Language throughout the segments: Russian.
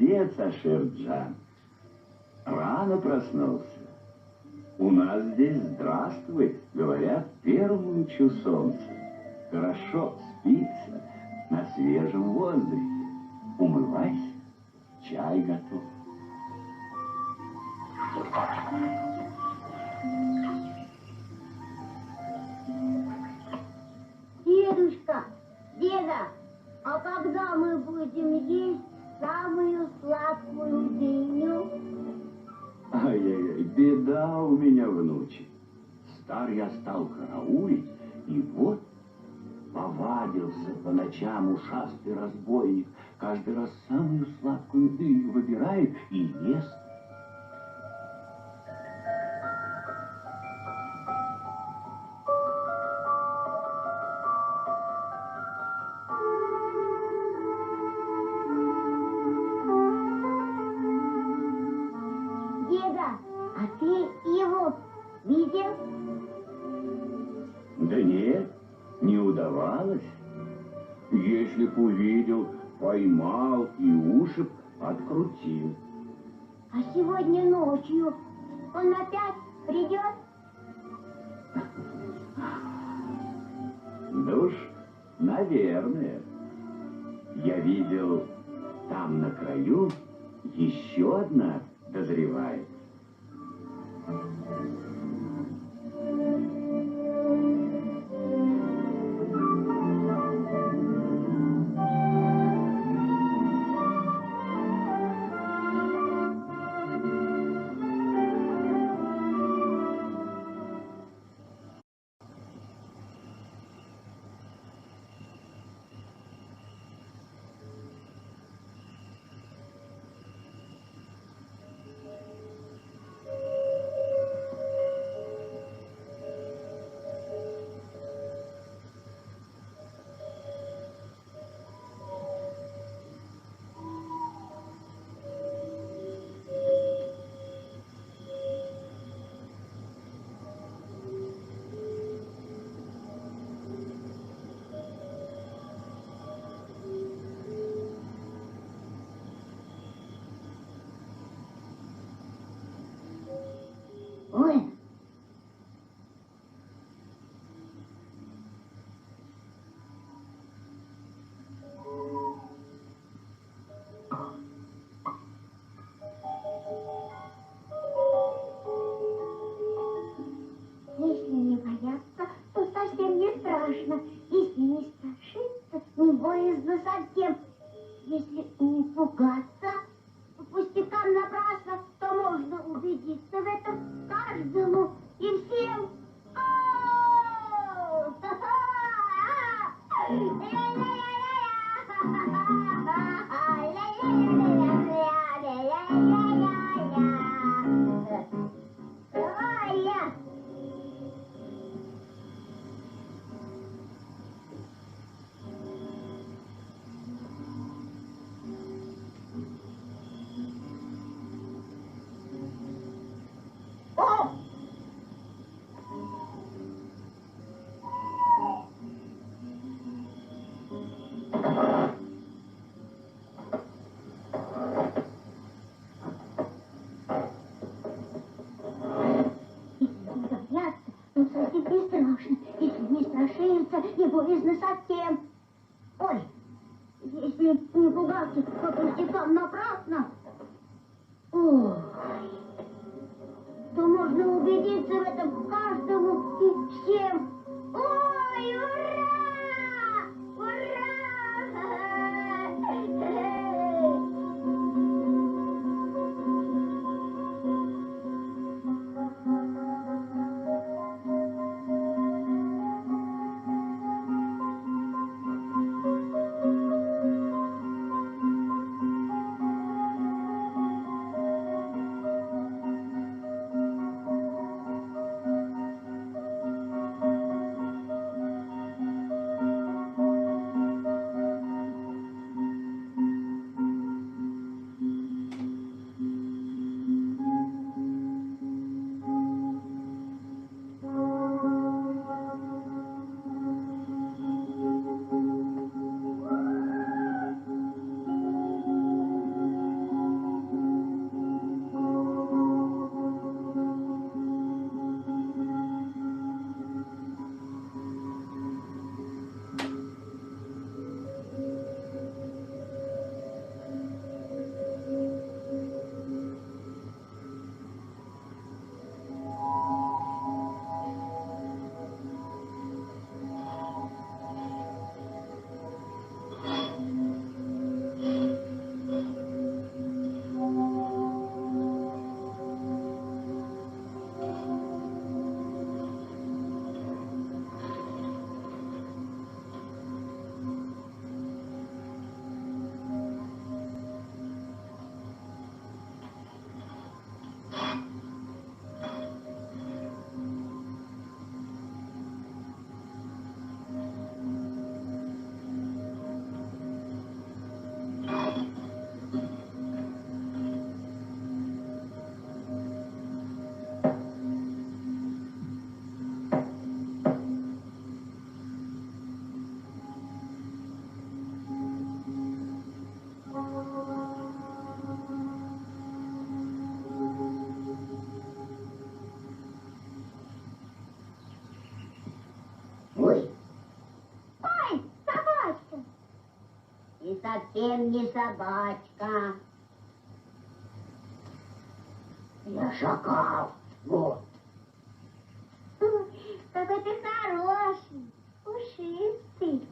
Молодец, Ашерджан. Рано проснулся. У нас здесь здравствуй, говорят, первому лучу солнца. Хорошо спится на свежем воздухе. Умывайся, чай готов. Дедушка, деда, а когда мы будем есть самую сладкую дыню? Ай-яй-яй, беда у меня, внучек. Стар я стал караулить, и вот повадился по ночам ушастый разбойник. Каждый раз самую сладкую дыню выбирает и ест. Деда, а ты его видел? Да нет, не удавалось. Если б увидел, поймал и уши б открутил. А сегодня ночью он опять придет? Да уж, наверное. Я видел, там на краю еще одна дозревает. Ой, если не бояться, то совсем не страшно. Если не страшиться, не боязно совсем. Если не пугаться пустякам напрасно, то можно убедиться в этом каждому и всем. Если не страшиться, не боязно совсем. Ой, если не пугаться по пустякам напрасно, ой, то можно убедиться в этом каждому и всем. Ой, ура! Ура! совсем не собачка. Я шакал. Вот. Какой ты хороший, пушистый.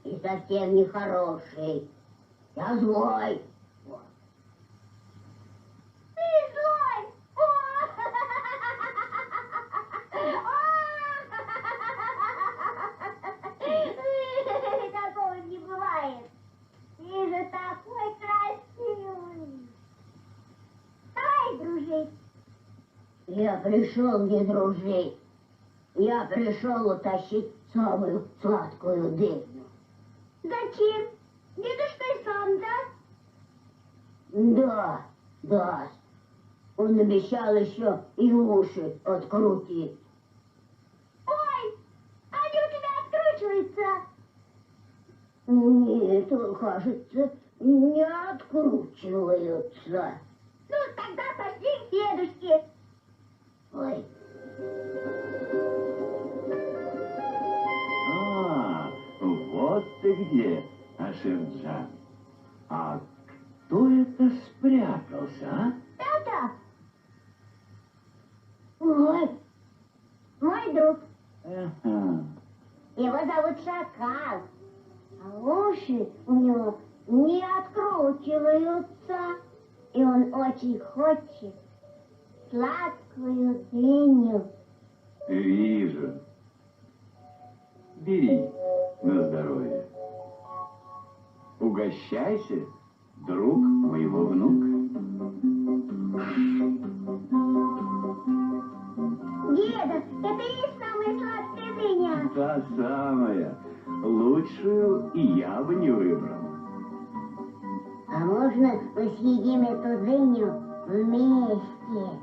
И совсем не хороший. Я злой. Вот. Ты злой! Такого не бывает. Ты же такой красивый. Давай дружить. Я пришел не дружить. Я пришел утащить самую сладкую дыню. Зачем? Дедушка и сам даст? Да. Он обещал еще и уши открутить. Ой, они у тебя откручиваются? Нет, кажется, не откручиваются. Ну, тогда пошли к дедушке. Ой. Вот ты где, Аширджан. А кто это спрятался, а? Это? Ой, мой друг. Ага. Его зовут Шакал. А уши у него не откручиваются. И он очень хочет сладкую дыню. Вижу. Бери на здоровье. Угощайся, друг моего внука. Деда, это и есть самая сладкая дыня? Та самая. Лучшую и я бы не выбрал. А можно мы съедим эту дыню вместе?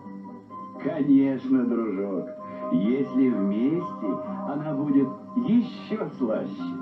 Конечно, дружок. Если вместе, она будет еще слаще.